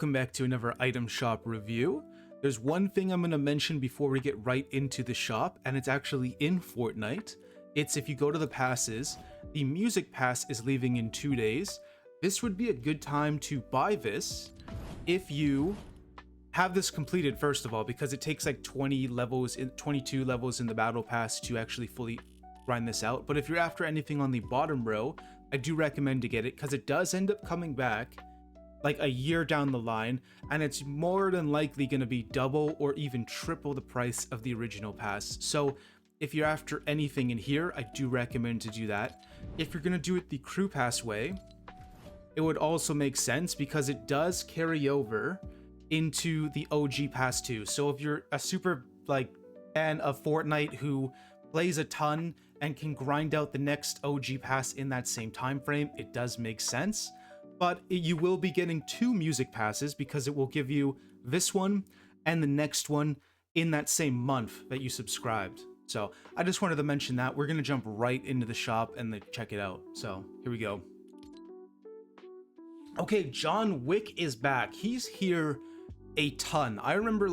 Welcome back to another item shop review. There's one thing I'm going to mention before we get right into the shop, and it's actually in Fortnite. It's if you go to the passes, the music pass is leaving in 2 days. This would be a good time to buy this if you have this completed, first of all, because it takes like 22 levels in the battle pass to actually fully grind this out. But if you're after anything on the bottom row, I do recommend to get it because it does end up coming back like a year down the line, and it's more than likely going to be double or even triple the price of the original pass. So if you're after anything in here, I do recommend to do that. If you're going to do it the crew pass way, it would also make sense because it does carry over into the OG pass too. So if you're a super fan of Fortnite who plays a ton and can grind out the next OG pass in that same time frame, it does make sense. But you will be getting 2 music passes because it will give you this one and the next one in that same month that you subscribed. So I just wanted to mention that. We're going to jump right into the shop and check it out. So here we go. Okay, John Wick is back. He's here a ton. I remember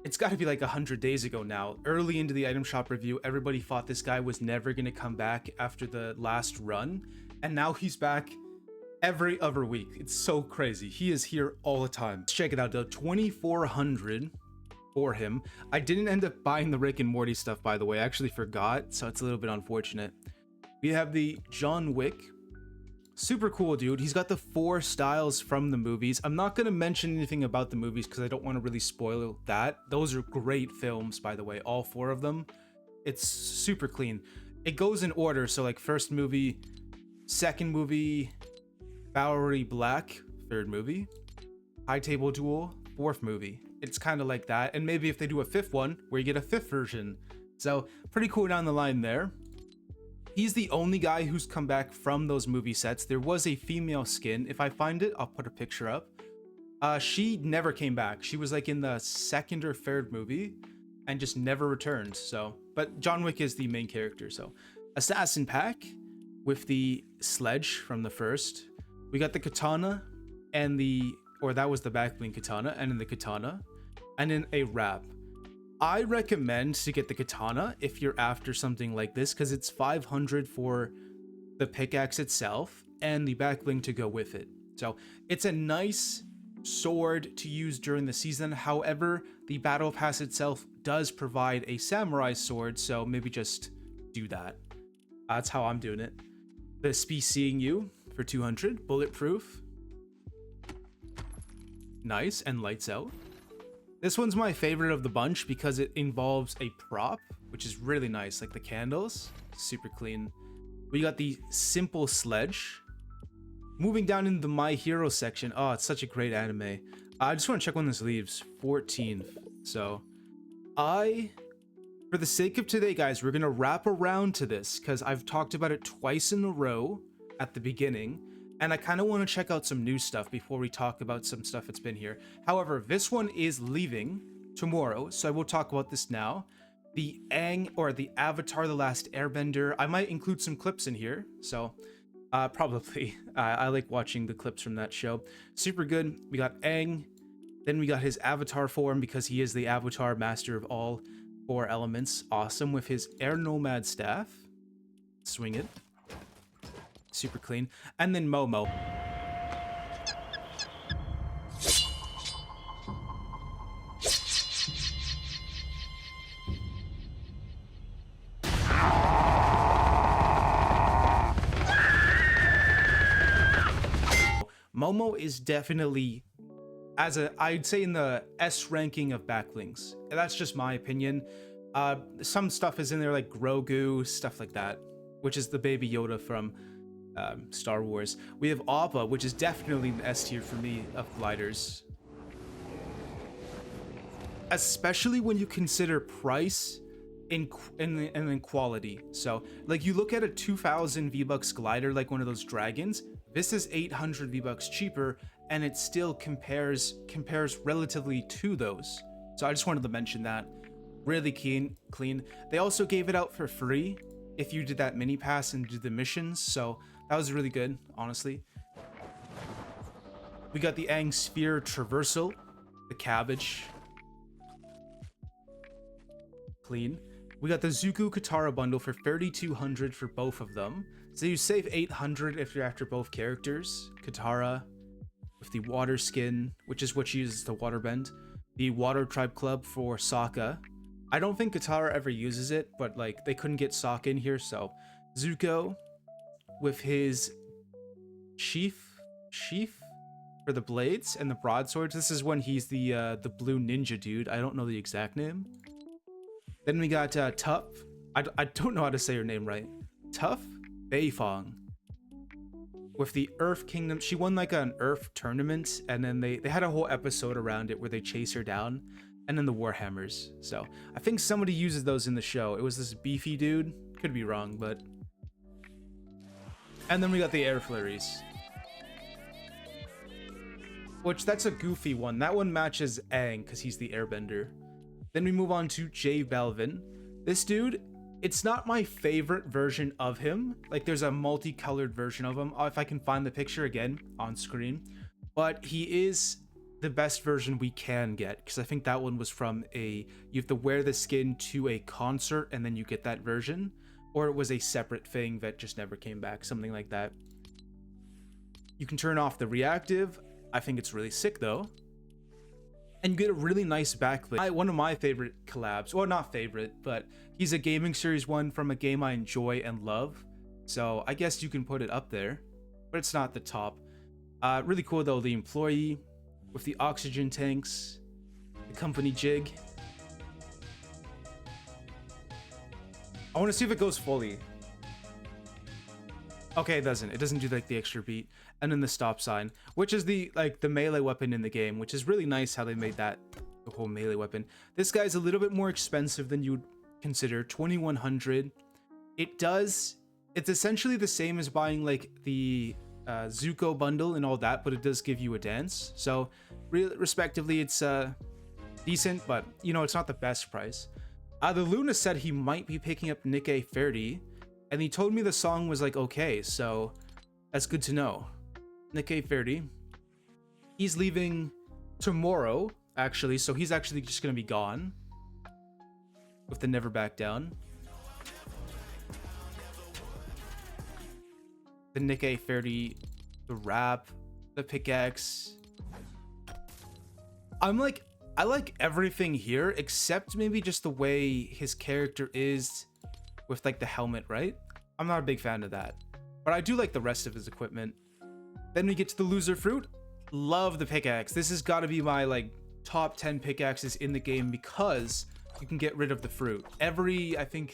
it's got to be like 100 days ago now. Early into the item shop review, everybody thought this guy was never going to come back after the last run. And now he's back every other week. It's so crazy. He is here all the time. Let's check it out though. 2,400 for him. I didn't end up buying the Rick and Morty stuff, by the way. I actually forgot, so it's a little bit unfortunate. We have the John Wick. Super cool dude. He's got the 4 styles from the movies. I'm not going to mention anything about the movies because I don't want to really spoil that. Those are great films, by the way, all 4 of them. It's super clean. It goes in order, so like first movie, second movie, Bowery Black, 3rd movie, High Table Duel, 4th movie. It's kind of like that, and maybe if they do a 5th one where you get a 5th version. So pretty cool down the line there. He's the only guy who's come back from those movie sets. There was a female skin. If I find it, I'll put a picture up. She never came back. She was like in the 2nd or 3rd movie and just never returned. So, but John Wick is the main character. So Assassin Pack with the sledge from the 1st. We got the katana and that was the back bling katana, and then the katana, and then a wrap. I recommend to get the katana if you're after something like this because it's 500 for the pickaxe itself and the back bling to go with it. So it's a nice sword to use during the season. However, the battle pass itself does provide a samurai sword, so maybe just do that. That's how I'm doing it. The Be Seeing You for 200, bulletproof, nice, and lights out. This one's my favorite of the bunch because it involves a prop, which is really nice, like the candles, super clean. We got the simple sledge. Moving down into the My Hero section, oh, it's such a great anime. I just want to check when this leaves. 14th. So for the sake of today, guys, we're gonna wrap around to this because I've talked about it twice in a row at the beginning, and I kind of want to check out some new stuff before we talk about some stuff that's been here. However, this one is leaving tomorrow, so I will talk about this now. The Aang, or the Avatar The Last Airbender, I might include some clips in here, so probably. I like watching the clips from that show. Super good. We got Aang, then we got his Avatar form because he is the Avatar master of all 4 elements. Awesome, with his Air Nomad staff. Swing it. Super clean. And then Momo. Momo is definitely, I'd say in the S ranking of backlinks. That's just my opinion. Some stuff is in there like Grogu, stuff like that, which is the baby Yoda from Star Wars. We have Appa, which is definitely the S tier for me of gliders, especially when you consider price and then quality. So like you look at a 2,000 V-Bucks glider, like one of those dragons, this is 800 V-Bucks cheaper, and it still compares relatively to those. So I just wanted to mention that. Really clean. They also gave it out for free if you did that mini pass and did the missions, so that was really good, honestly. We got the Aang Sphere Traversal, the cabbage. Clean. We got the Zuko Katara bundle for 3,200 for both of them. So you save 800 if you're after both characters. Katara with the water skin, which is what she uses to waterbend. The Water Tribe Club for Sokka. I don't think Katara ever uses it, but like they couldn't get Sokka in here, so Zuko with his sheath for the blades and the broadswords. This is when he's the blue ninja dude. I don't know the exact name. Then we got Tuff. I don't know how to say her name right. Tuff Beifong with the Earth Kingdom. She won like an Earth tournament, and then they had a whole episode around it where they chase her down, and then the Warhammers. So I think somebody uses those in the show. It was this beefy dude. Could be wrong, but. And then we got the Air Flurries, which that's a goofy one. That one matches Aang because he's the airbender. Then we move on to J Balvin. This dude, it's not my favorite version of him. Like there's a multicolored version of him. If I can find the picture again on screen. But he is the best version we can get, because I think that one was from you have to wear the skin to a concert and then you get that version. Or it was a separate thing that just never came back, something like that. You can turn off the reactive. I think it's really sick though. And you get a really nice backlit. One of my favorite collabs, or not favorite, but he's a gaming series one from a game I enjoy and love. So I guess you can put it up there, but it's not the top. Really cool though, the employee with the oxygen tanks, the company jig. I want to see if it goes fully. Okay, it doesn't. It doesn't do like the extra beat. And then the stop sign, which is the melee weapon in the game, which is really nice how they made that the whole melee weapon. This guy's a little bit more expensive than you'd consider, 2,100. It's essentially the same as buying like the Zuko bundle and all that, but it does give you a dance. So respectively, it's decent, but you know, it's not the best price. The Luna said he might be picking up Nikkei 30, and he told me the song was like okay, so that's good to know. Nikkei 30. He's leaving tomorrow, actually, so he's actually just gonna be gone with the Never Back Down. The Nikkei 30, the wrap, the pickaxe. I like everything here except maybe just the way his character is with like the helmet, right? I'm not a big fan of that, but I do like the rest of his equipment. Then we get to the loser fruit. Love the pickaxe. This has got to be my like top 10 pickaxes in the game because you can get rid of the fruit. I think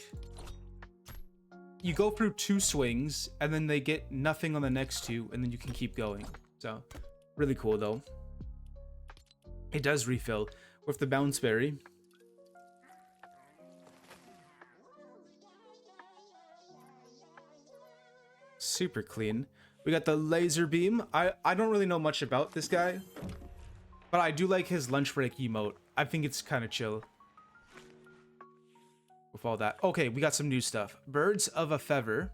you go through 2 swings and then they get nothing on the next 2 and then you can keep going. So really cool though. It does refill with the bounce berry. Super clean. We got the laser beam. I don't really know much about this guy, but I do like his lunch break emote. I think it's kind of chill with all that. Okay, we got some new stuff. Birds of a Feather.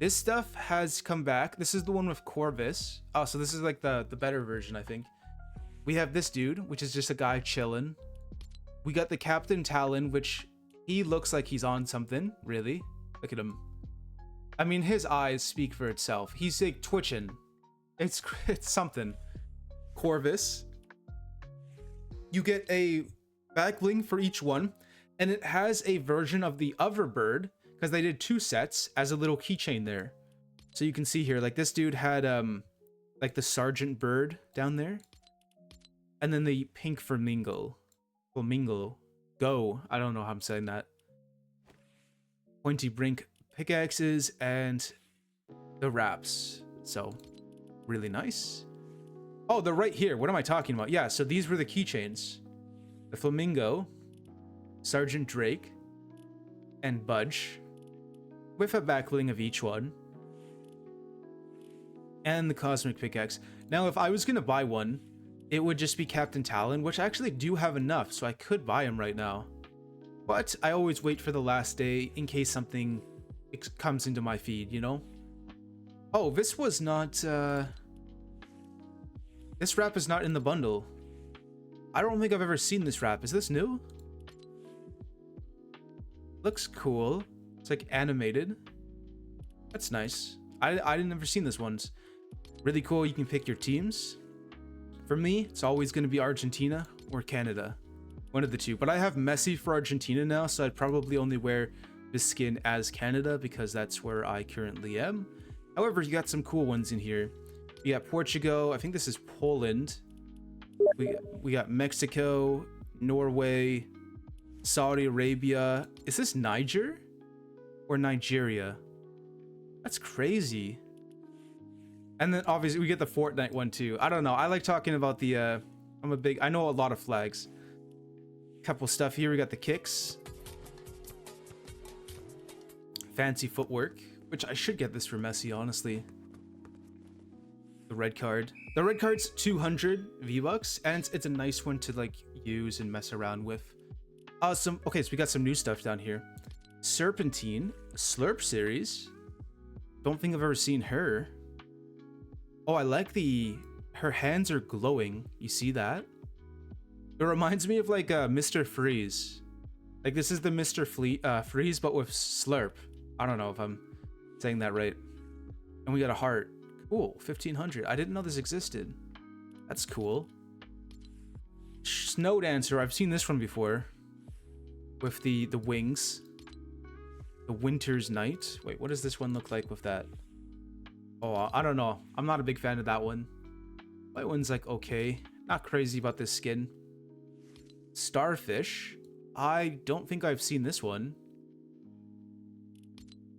This stuff has come back. This is the one with Corvus. Oh, so this is like the better version, I think. We have this dude, which is just a guy chilling. We got the Captain Talon, which he looks like he's on something, really. Look at him. I mean, his eyes speak for itself. He's like twitching. It's something. Corvus. You get a back bling for each one, and it has a version of the other bird because they did 2 sets as a little keychain there. So you can see here, like this dude had like the sergeant bird down there, and then the pink flamingo. Go. I don't know how I'm saying that. Pointy brink pickaxes and the wraps. So really nice. Oh, they're right here. What am I talking about? Yeah, so these were the keychains. The flamingo, Sergeant Drake, and Budge, with a backbling of each one, and the cosmic pickaxe. Now, if I was gonna buy one, it would just be Captain Talon, which I actually do have enough, so I could buy him right now. But I always wait for the last day in case something comes into my feed, you know? Oh, this was not This wrap is not in the bundle. I don't think I've ever seen this wrap. Is this new? Looks cool. It's like animated. That's nice. I never seen this ones. Really cool. You can pick your teams. For me, it's always going to be Argentina or Canada. One of the two. But I have Messi for Argentina now, so I'd probably only wear this skin as Canada because that's where I currently am. However, you got some cool ones in here. You got Portugal. I think this is Poland. We got Mexico, Norway, Saudi Arabia. Is this Niger or Nigeria? That's crazy. And then obviously we get the Fortnite one too. I don't know. I like talking about the I know a lot of flags. Couple stuff here. We got the kicks. Fancy footwork, which I should get this for Messi, honestly. The red card. The red card's 200 V-Bucks, and it's a nice one to like use and mess around with. Okay, so we got some new stuff down here. Serpentine, Slurp series. Don't think I've ever seen her. Oh, I like her hands are glowing. You see that? It reminds me of like Mr. Freeze. Like this is the Mr. Freeze, but with Slurp. I don't know if I'm saying that right. And we got a heart. Cool, 1500. I didn't know this existed. That's cool. Snow Dancer. I've seen this one before. With the wings. The Winter's Night. Wait, what does this one look like with that? Oh, I don't know. I'm not a big fan of that one. That one's like okay. Not crazy about this skin. Starfish. I don't think I've seen this one.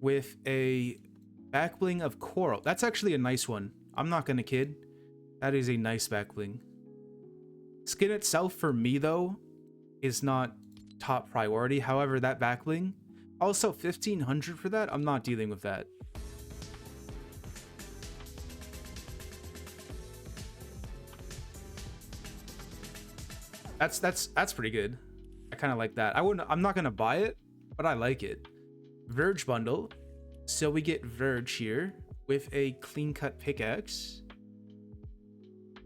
With a back bling of coral. That's actually a nice one. I'm not gonna kid. That is a nice back bling. Skin itself for me though is not top priority. However, that back bling, also 1500 for that. I'm not dealing with that. That's pretty good. I kind of like that. I'm not gonna buy it, but I like it. Verge bundle. So we get Verge here with a clean cut pickaxe.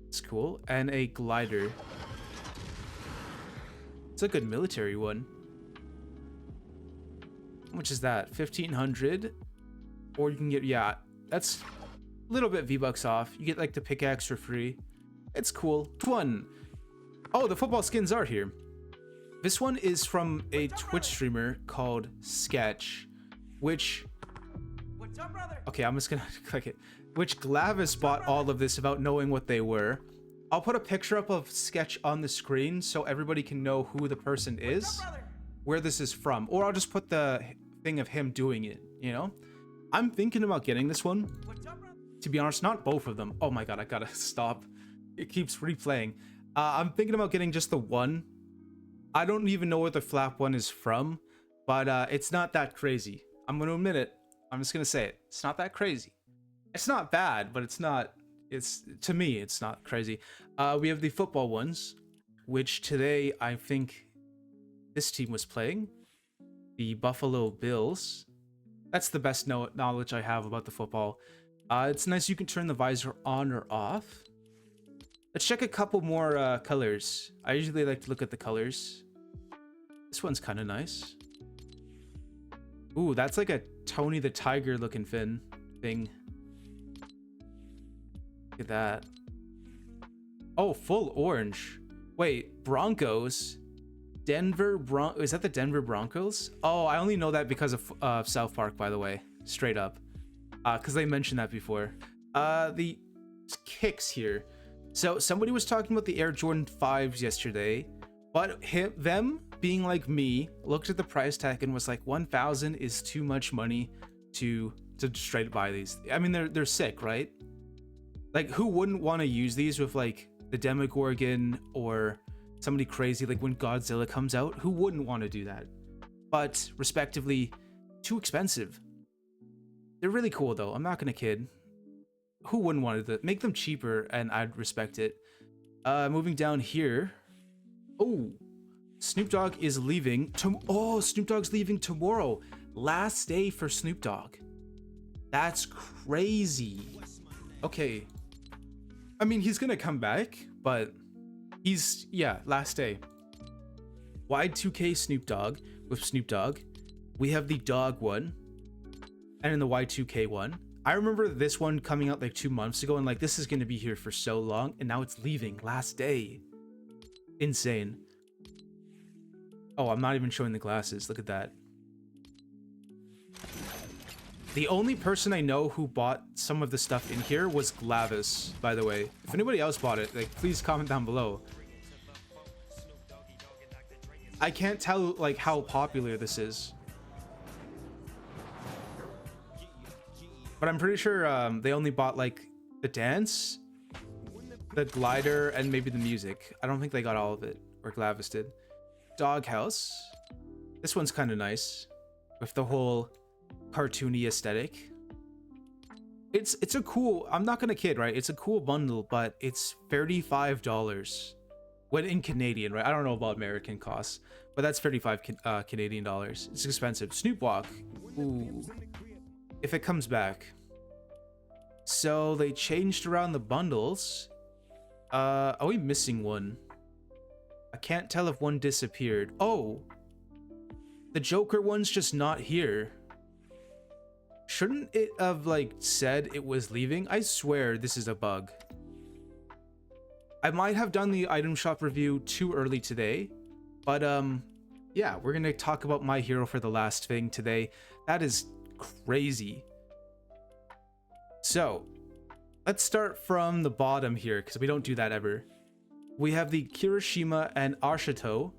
It's cool. And a glider. It's a good military one. How much is that? 1500. Or you can get, yeah, that's a little bit V-Bucks off. You get like the pickaxe for free. It's cool. One. Oh, the football skins are here. This one is from a Twitch streamer called Sketch, which... What's up, brother? Okay, I'm just gonna click it. Which Glavis bought all of this without knowing what they were. I'll put a picture up of Sketch on the screen so everybody can know who the person is, where this is from. Or I'll just put the thing of him doing it, you know? I'm thinking about getting this one. To be honest, not both of them. Oh my god, I gotta stop. It keeps replaying. I'm thinking about getting just the one. I don't even know where the flap one is from, but it's not that crazy. I'm going to admit it. I'm just going to say it. It's not that crazy. It's not bad, but it's not, to me, it's not crazy. We have the football ones, which today I think this team was playing. The Buffalo Bills. That's the best knowledge I have about the football. It's nice you can turn the visor on or off. Let's check a couple more colors. I usually like to look at the colors. This one's kind of nice. Ooh, that's like a Tony the Tiger looking thing. Look at that. Oh, full orange. Wait, Broncos? Is that the Denver Broncos? Oh, I only know that because of South Park, by the way. Straight up. Because they mentioned that before. The kicks here. So somebody was talking about the Air Jordan 5s yesterday, but them being like me looked at the price tag and was like 1,000 is too much money to straight buy these. I mean, they're sick, right? Like, who wouldn't want to use these with like the Demogorgon or somebody crazy like when Godzilla comes out? Who wouldn't want to do that? But respectively, too expensive. They're really cool though. I'm not gonna kid. Who wouldn't want to make them cheaper, and I'd respect it. Moving down here. Oh, Snoop Dogg is leaving. Snoop Dogg's leaving tomorrow. Last day for Snoop Dogg. That's crazy. Okay. I mean, he's gonna come back, but he's, yeah, last day. Y2K Snoop Dogg with Snoop Dogg. We have the dog one. And in the Y2K one, I remember this one coming out like 2 months ago and like, this is gonna be here for so long, and now it's leaving last day. Insane. Oh, I'm not even showing the glasses. Look at that. The only person I know who bought some of the stuff in here was Glavis, by the way. If anybody else bought it, like, please comment down below. I can't tell, like, how popular this is. But I'm pretty sure they only bought, like, the dance, the glider, and maybe the music. I don't think they got all of it, or Glavis did. Doghouse. This one's kind of nice, with the whole cartoony aesthetic. It's a cool, I'm not gonna kid, right? It's a cool bundle, but it's $35 when in Canadian, right? I don't know about American costs, but that's 35 Canadian dollars. It's expensive. Snoop Walk. Ooh. If it comes back. So they changed around the bundles. Are we missing one? I can't tell if one disappeared. Oh, the Joker one's just not here. Shouldn't it have, like, said it was leaving? I swear this is a bug. I might have done the item shop review too early today, but yeah, we're gonna talk about My Hero for the last thing today. That is crazy. So let's start from the bottom here, because we don't do that ever. We have the Kirishima and Ashido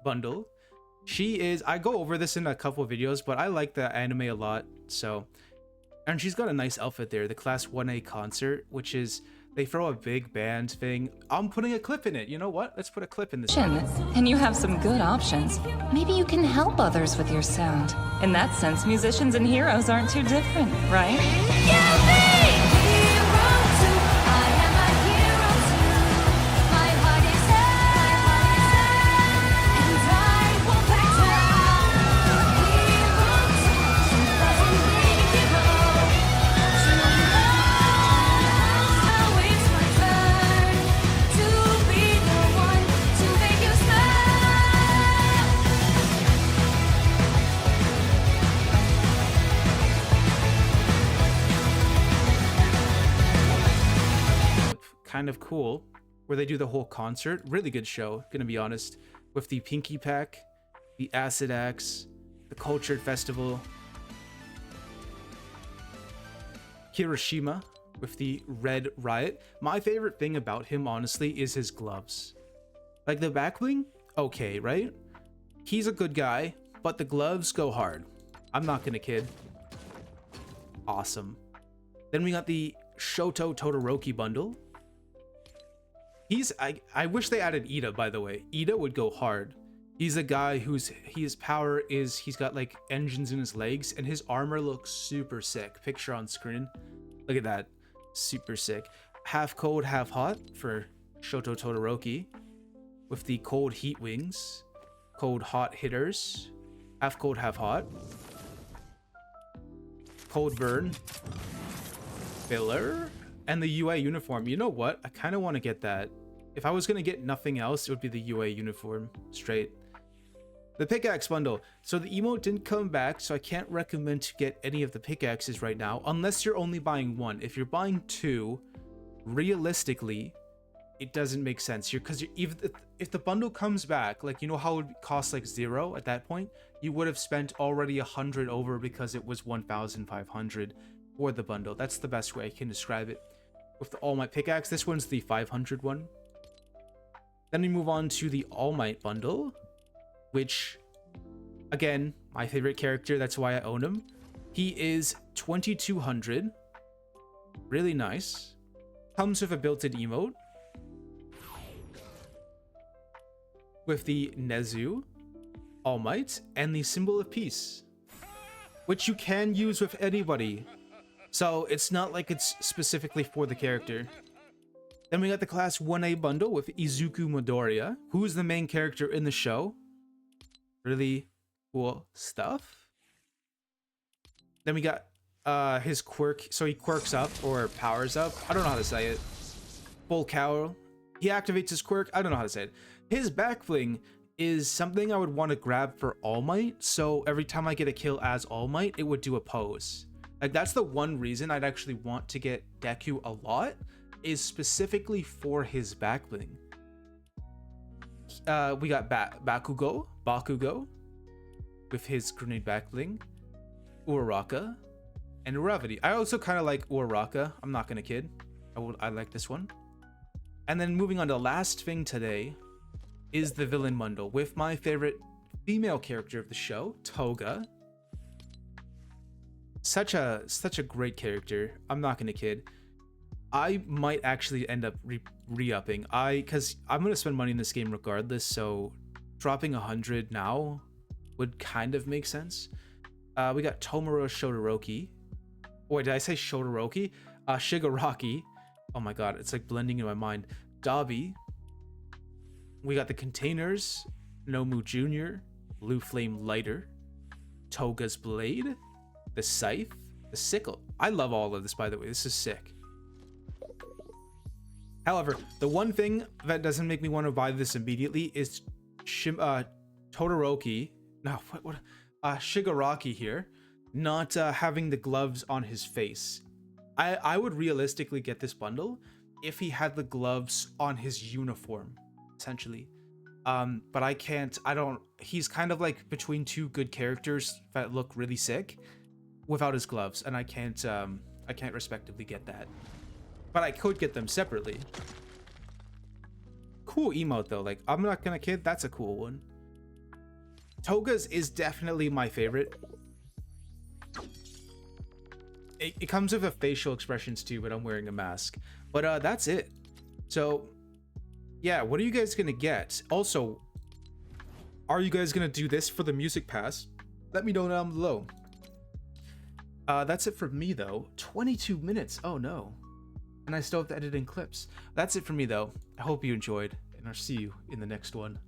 bundle. She is, I go over this in a couple of videos, but I like the anime a lot, so. And she's got a nice outfit there, the Class 1A concert, which is, they throw a big band thing. I'm putting a clip in it. You know what? Let's put a clip in this. And you have some good options. Maybe you can help others with your sound. In that sense, musicians and heroes aren't too different, right? Kind of cool, where they do the whole concert. Really good show, gonna be honest. With the Pinky Pack, the Acid Axe, the Cultured Festival. Kirishima with the Red Riot. My favorite thing about him, honestly, is his gloves. Like the back bling, okay, right? He's a good guy, but the gloves go hard. I'm not gonna kid. Awesome. Then we got the Shoto Todoroki bundle. I wish they added Ida, by the way. Ida would go hard. He's a guy his power is, he's got like engines in his legs, and his armor looks super sick. Picture on screen. Look at that. Super sick. Half cold, half hot for Shoto Todoroki. With the cold heat wings. Cold hot hitters. Half cold, half hot. Cold burn. Filler. And the UA uniform. You know what? I kind of want to get that. If I was going to get nothing else, it would be the UA uniform. Straight. The pickaxe bundle. So the emote didn't come back, so I can't recommend to get any of the pickaxes right now, unless you're only buying one. If you're buying two, realistically, it doesn't make sense. Because even if the bundle comes back, like, you know how it would cost like 0 at that point? You would have spent already 100 over because it was 1,500 for the bundle. That's the best way I can describe it. With the All Might pickaxe, this one's the 500 one. Then we move on to the All Might bundle, which, again, my favorite character, that's why I own him. He is 2200. Really nice. Comes with a built-in emote. With the Nezu, All Might, and the Symbol of Peace, which you can use with anybody. So it's not like it's specifically for the character. Then we got the Class 1A bundle with Izuku Midoriya, who is the main character in the show. Really cool stuff. Then we got his quirk, so he quirks up or powers up. I don't know how to say it. Full cowl. He activates his quirk. I don't know how to say it. His back fling is something I would want to grab for All Might. So every time I get a kill as All Might, it would do a pose. Like that's the one reason I'd actually want to get Deku a lot, is specifically for his back fling. We got Bakugo with his grenade back fling, Uraraka, and Uravity. I also kind of like Uraraka. I'm not gonna kid. I like this one. And then moving on to the last thing today is the villain bundle with my favorite female character of the show, Toga. Such a great character. I'm not gonna kid. I might actually end up re-upping. Because I'm gonna spend money in this game regardless, so dropping 100 now would kind of make sense. We got Tomura Shodoroki. Wait, did I say Shodoroki? Shigaraki. Oh my god, it's like blending in my mind. Dabi. We got the containers. Nomu Jr. Blue Flame Lighter. Toga's Blade. The Scythe. The Sickle. I love all of this, by the way. This is sick. However, the one thing that doesn't make me want to buy this immediately is Todoroki. No, what? Shigaraki here. Not having the gloves on his face. I would realistically get this bundle if he had the gloves on his uniform, essentially. But I can't. He's kind of like between two good characters that look really sick without his gloves, and I can't respectively get that. But I could get them separately. Cool emote though. Like, I'm not gonna kid, that's a cool one. Toga's is definitely my favorite. It comes with a facial expressions too, but I'm wearing a mask. But that's it. So yeah, what are you guys gonna get? Also, are you guys gonna do this for the music pass? Let me know down below. That's it for me though. 22 minutes. Oh no. And I still have to edit in clips. That's it for me though. I hope you enjoyed, and I'll see you in the next one.